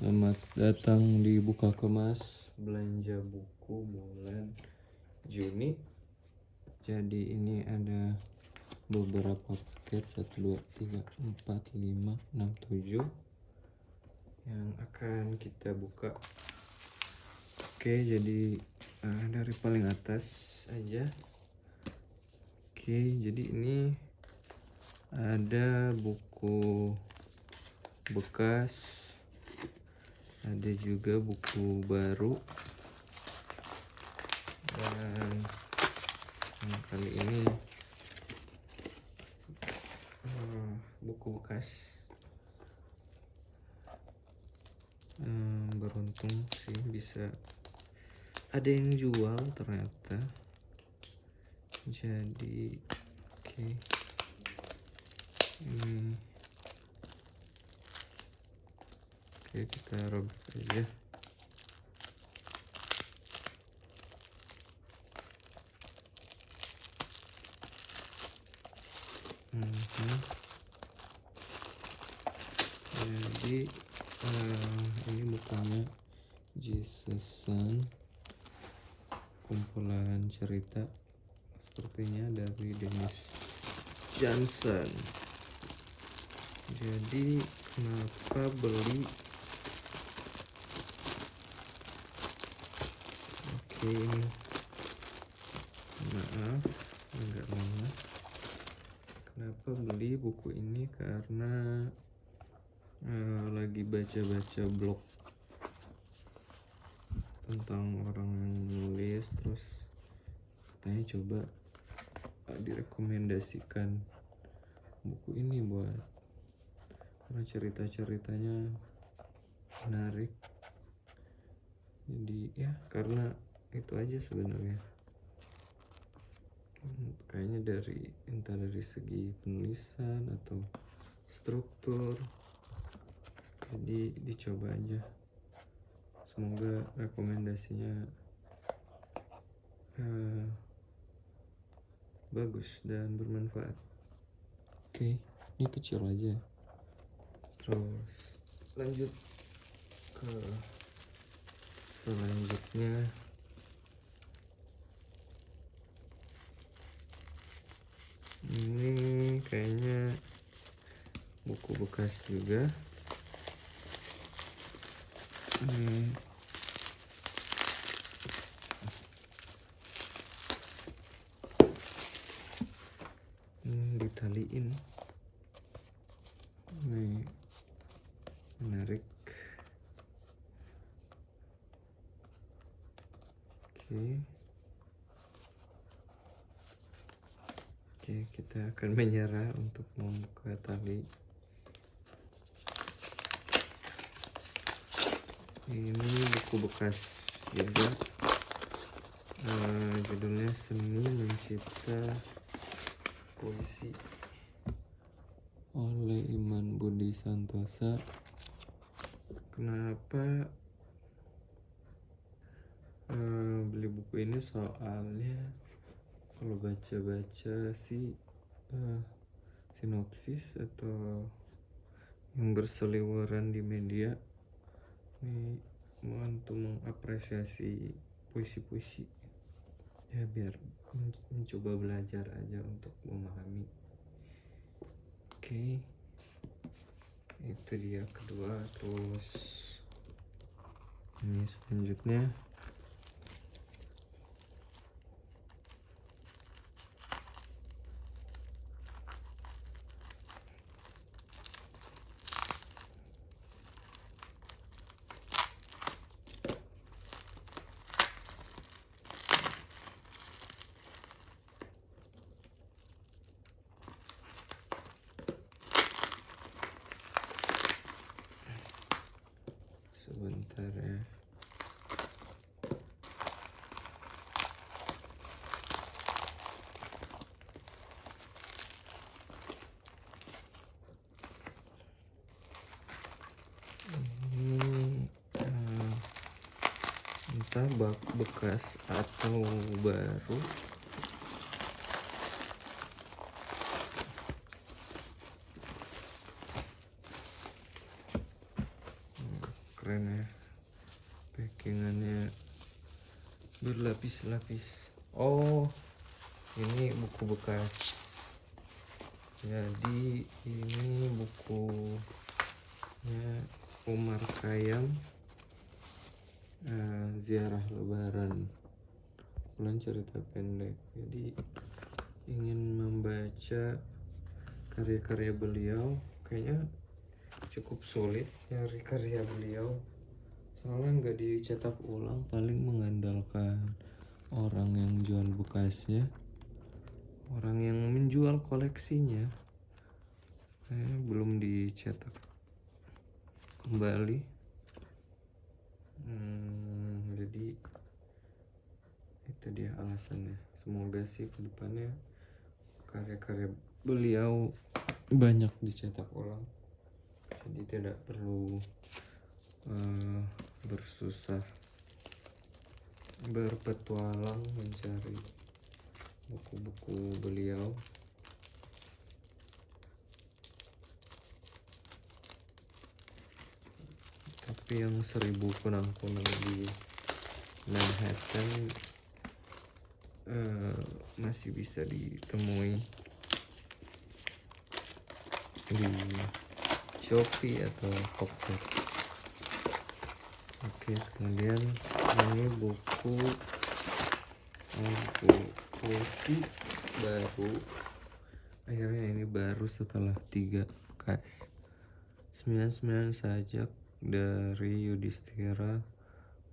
Selamat datang di Buka Kemas belanja buku bulan Juni. Jadi ini ada beberapa paket 1, 2, 3, 4, 5, 6, 7 yang akan kita buka. Oke, jadi dari paling atas aja. Oke, jadi ini ada buku bekas, ada juga buku baru, dan kali ini buku bekas. Beruntung sih bisa ada yang jual ternyata. Jadi oke, ini kita robek aja. Jadi ini bukunya Jesusan, kumpulan cerita sepertinya dari Dennis Johnson. Jadi kenapa beli? Oke, ini maaf enggak lama. Kenapa beli buku ini? Karena lagi baca-baca blog tentang orang yang nulis, terus katanya coba direkomendasikan buku ini karena cerita-ceritanya menarik. Jadi ya karena itu aja sebenarnya. Kayaknya entah dari segi penulisan atau struktur, jadi dicoba aja. Semoga rekomendasinya bagus dan bermanfaat. Oke, ini kecil aja. Terus lanjut ke selanjutnya. Ini kayaknya buku bekas juga. Ditaliin. Ini menarik. Oke, kita akan menyerah untuk membuka tali. Ini buku bekas juga. Judulnya Seni Mencipta Puisi oleh Iman Budi Santosa. Kenapa beli buku ini? Soalnya kalau baca-baca sih sinopsis atau yang berseliweran di media ini untuk mengapresiasi puisi-puisi, ya biar mencoba belajar aja untuk memahami. Oke, itu dia kedua. Terus ini selanjutnya sebentar ya. Entah bekas atau baru. keren ya, packingannya berlapis-lapis. Oh, ini buku bekas. Jadi ini bukunya Umar Khayyam, Ziarah Lebaran, kumpulan cerita pendek. Jadi ingin membaca karya-karya beliau, kayaknya cukup sulit nyari karya beliau, soalnya nggak dicetak ulang, paling mengandalkan orang yang jual bekasnya, orang yang menjual koleksinya. Belum dicetak kembali. Jadi itu dia alasannya. Semoga sih kedepannya karya-karya beliau banyak dicetak ulang, jadi tidak perlu bersusah berpetualang mencari buku-buku beliau. Tapi yang 1000 kunang-kunang di Manhattan masih bisa ditemui di Shopee atau Tokped. Oke, kemudian ini buku puisi baru. Akhirnya ini baru setelah 3 bekas. 99 Sajak dari Yudhistira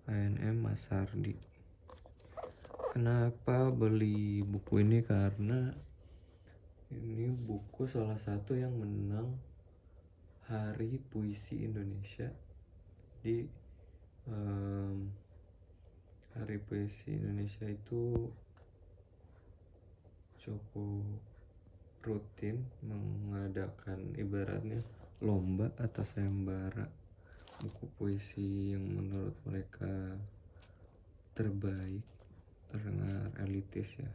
ANM Masardi. Kenapa beli buku ini? Karena ini buku salah satu yang menang Hari Puisi Indonesia. Di Hari Puisi Indonesia itu cukup rutin mengadakan ibaratnya lomba atas sayembara buku puisi yang menurut mereka terbaik, terdengar elitis ya.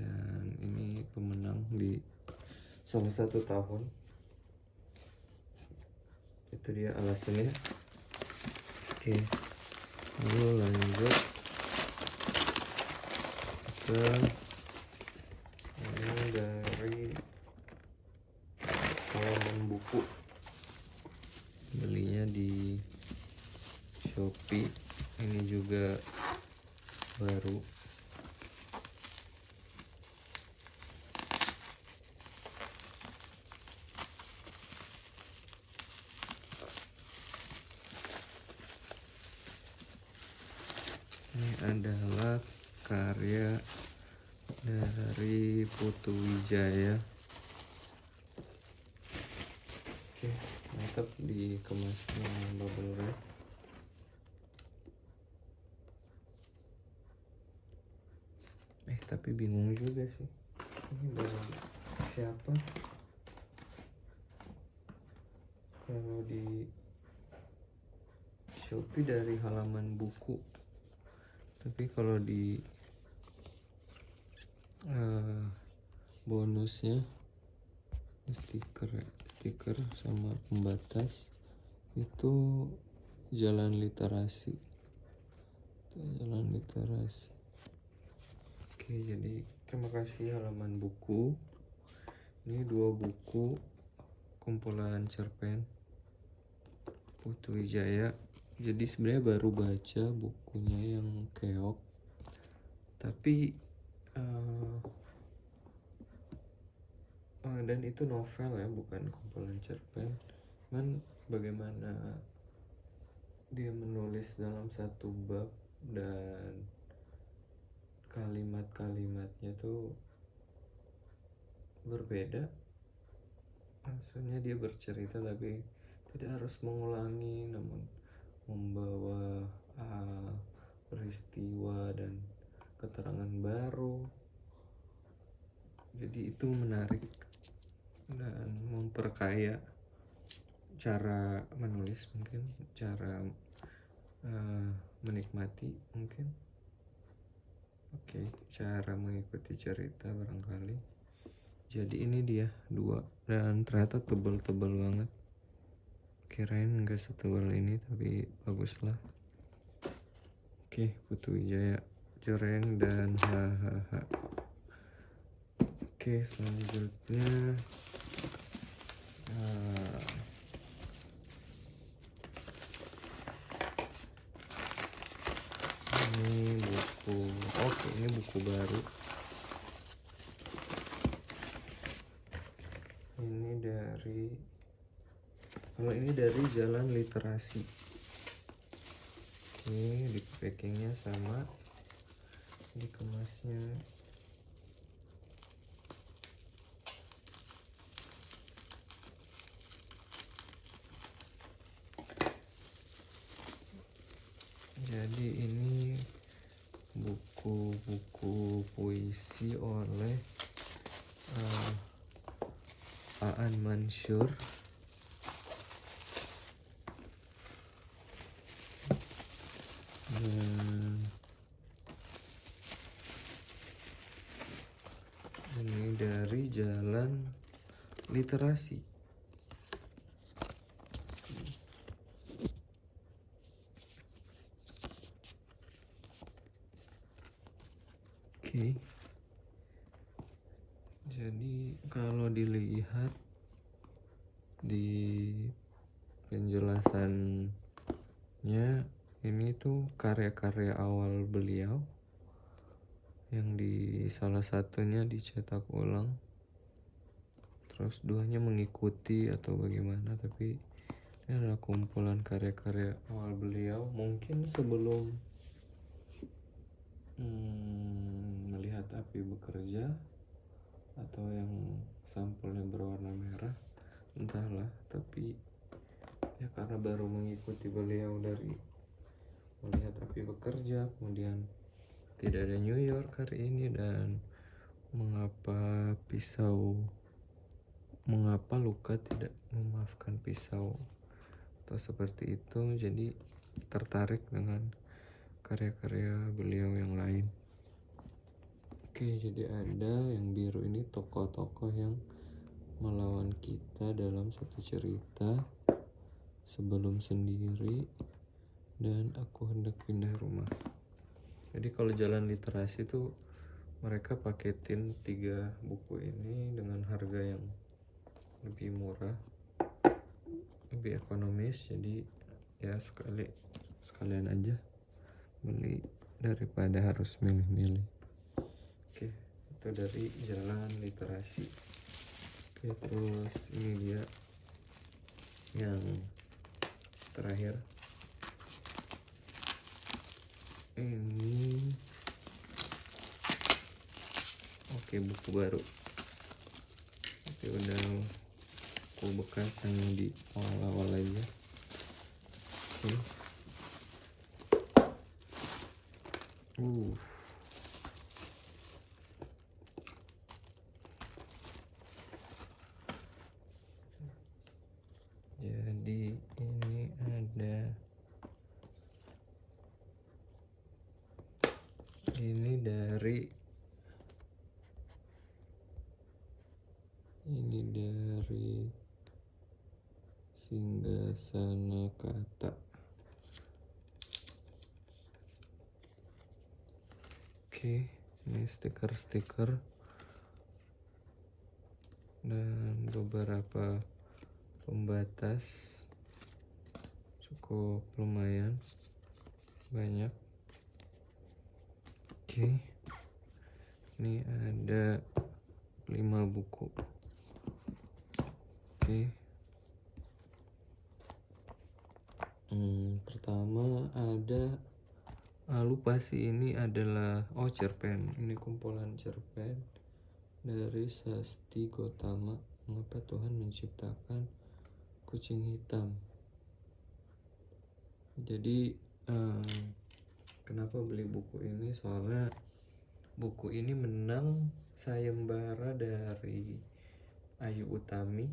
Dan ini pemenang di salah satu tahun. Itu dia alasannya. Oke, lalu lanjut ke ini dari halaman buku. Belinya di Shopee. Ini juga baru. Ini adalah karya dari Putu Wijaya. Oke, mantap dikemasnya bubble wrap. Tapi bingung juga sih, ini dari siapa? Kalau di Shopee dari halaman buku, tapi kalau di bonusnya stiker sama pembatas itu jalan literasi. Oke, jadi terima kasih halaman buku. Ini 2 buku kumpulan cerpen Putu Wijaya. Jadi sebenarnya baru baca bukunya yang Keok, tapi dan itu novel ya, bukan kumpulan cerpen. Cuman bagaimana dia menulis dalam satu bab dan kalimat-kalimatnya tuh berbeda. Maksudnya dia bercerita tapi tidak harus mengulangi, namun membawa peristiwa dan keterangan baru. Jadi itu menarik dan memperkaya cara menulis, mungkin cara menikmati mungkin. Oke, cara mengikuti cerita barangkali. Jadi ini dia 2, dan ternyata tebel-tebel banget. kirain nggak setebal ini, tapi bagus lah. Oke, Putu Wijaya, Jreng dan hahaha. Oke, selanjutnya ini buku. Oke, ini buku baru. Kalau ini dari Jalan Literasi. Ini di packingnya sama, dikemasnya jadi ini buku-buku puisi oleh Aan Mansur. Ini dari Jalan Literasi. Oke. Jadi kalau dilihat di penjelasannya, ini tuh karya-karya awal beliau yang di salah satunya dicetak ulang, terus duanya mengikuti atau bagaimana, tapi ini adalah kumpulan karya-karya awal beliau, mungkin sebelum melihat api bekerja atau yang sampulnya berwarna merah, entahlah. Tapi ya karena baru mengikuti beliau dari melihat api bekerja, kemudian tidak ada New York hari ini, dan mengapa luka tidak memaafkan pisau, atau seperti itu. Jadi tertarik dengan karya-karya beliau yang lain. Oke, jadi ada yang biru ini tokoh-tokoh yang melawan kita dalam satu cerita, Sebelum Sendiri, dan Aku Hendak Pindah Rumah. Jadi kalau Jalan Literasi tuh mereka paketin 3 buku ini dengan harga yang lebih murah, lebih ekonomis. Jadi ya sekalian aja beli daripada harus milih-milih. Oke, itu dari Jalan Literasi. Oke, terus ini dia yang terakhir. Ini buku baru. Oke, udah buku bekas yang di awal-awal aja. Oke. Jadi ini dari Singgasana Kata. Oke, ini stiker dan beberapa pembatas, cukup lumayan banyak. Oke, ini ada 5 buku. Oke. Pertama ada lupa sih, ini adalah cerpen. Ini kumpulan cerpen dari Sasti Gotama, Mengapa Tuhan Menciptakan Kucing Hitam. Jadi kenapa beli buku ini? Soalnya buku ini menang sayembara dari Ayu Utami.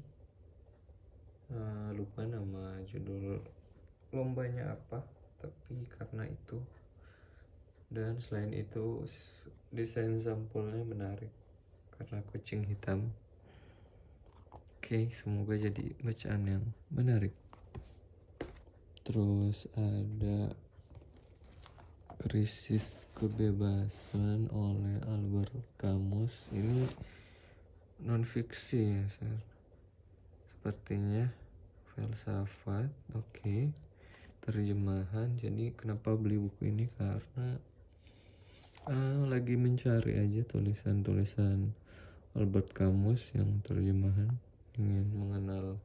Lupa nama judul lombanya apa, tapi karena itu. Dan selain itu desain sampulnya menarik karena kucing hitam. Oke, semoga jadi bacaan yang menarik. Terus ada Krisis Kebebasan oleh Albert Camus. Ini non fiksi ya, sepertinya. Filsafat, oke. Terjemahan. Jadi kenapa beli buku ini, karena lagi mencari aja tulisan-tulisan Albert Camus yang terjemahan, ingin mengenal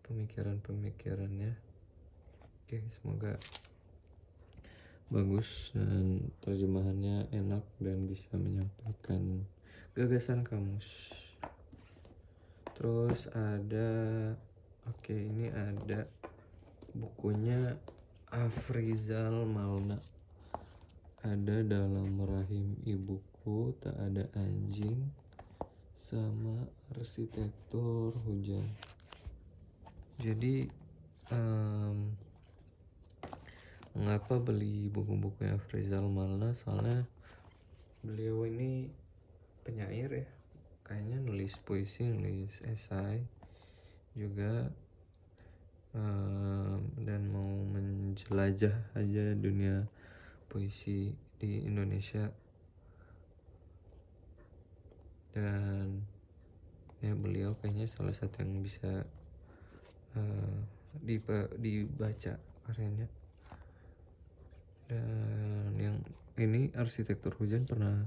pemikiran-pemikirannya. Oke, semoga bagus dan terjemahannya enak dan bisa menyampaikan gagasan Camus. Terus ada, ini ada bukunya Afrizal Malna. Ada Dalam Rahim Ibuku, Tak Ada Anjing, sama Arsitektur Hujan. Jadi mengapa beli buku-bukunya Afrizal Malna? Soalnya beliau ini penyair ya, kayaknya nulis puisi, nulis esai juga, dan mau menjelajah aja dunia puisi di Indonesia. Dan ya beliau kayaknya salah satu yang bisa dibaca karyanya. Dan yang ini Arsitektur Hujan pernah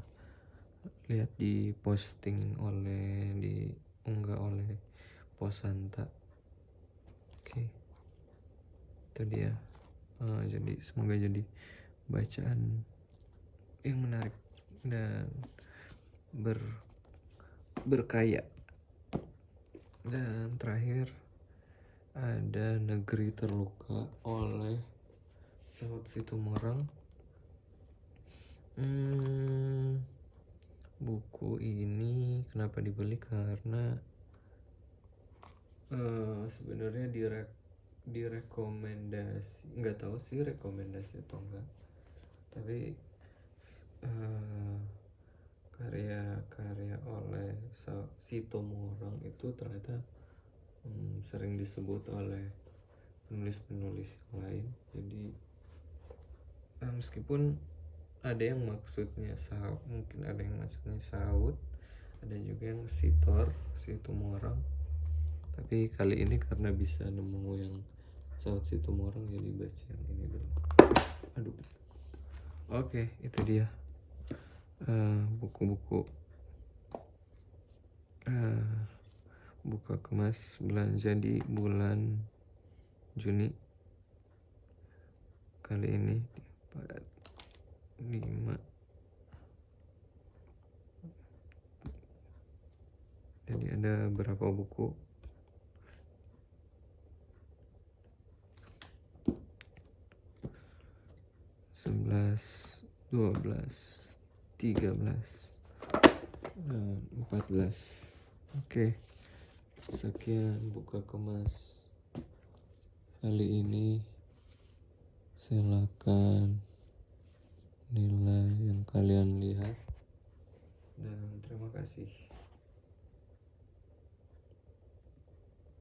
lihat di diunggah oleh Posanta. Oke, itu dia. Jadi semoga jadi bacaan yang menarik dan berkaya. Dan terakhir ada Negeri Terluka oleh Saud Situmorang. Buku ini kenapa dibeli, karena sebenarnya direkomendasi, nggak tahu sih rekomendasi atau enggak, tapi karya-karya oleh Situmorang itu ternyata sering disebut oleh penulis-penulis yang lain. Jadi meskipun ada yang maksudnya mungkin ada yang maksudnya Saud, ada juga yang Situmorang, tapi kali ini karena bisa nemu yang Saud Situmorang, jadi baca yang ini dulu. Oke, itu dia buku-buku buka kemas belanja di bulan Juni kali ini 5. Jadi ada berapa buku? (11, 12, 13, dan 14). Oke, sekian buka kemas kali ini. Silakan nilai yang kalian lihat, dan terima kasih.